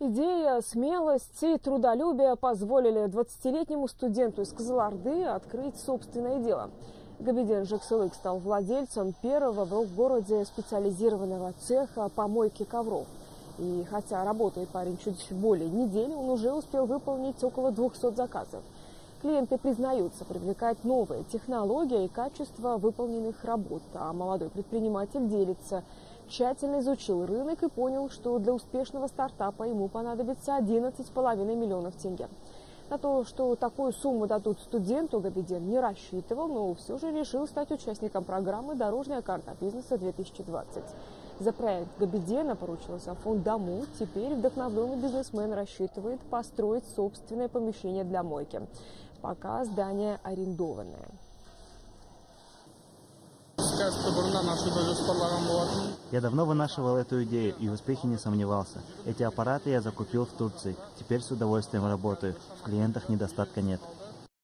Идея, смелость и трудолюбие позволили 20-летнему студенту из Кызылорды открыть собственное дело. Габиден Жексылык стал владельцем первого в городе специализированного цеха по мойке ковров. И хотя работает парень чуть более недели, он уже успел выполнить около 200 заказов. Клиенты признаются, привлекать новые технологии и качество выполненных работ. А молодой предприниматель делится. Тщательно изучил рынок и понял, что для успешного стартапа ему понадобится 11,5 миллионов тенге. На то, что такую сумму дадут студенту, Габиден не рассчитывал, но все же решил стать участником программы «Дорожная карта бизнеса-2020». За проект Габидена поручился фонд «Даму». Теперь вдохновленный бизнесмен рассчитывает построить собственное помещение для мойки. Пока здание арендованное. Я давно вынашивал эту идею и в успехе не сомневался. Эти аппараты я закупил в Турции. Теперь с удовольствием работаю. В клиентах недостатка нет.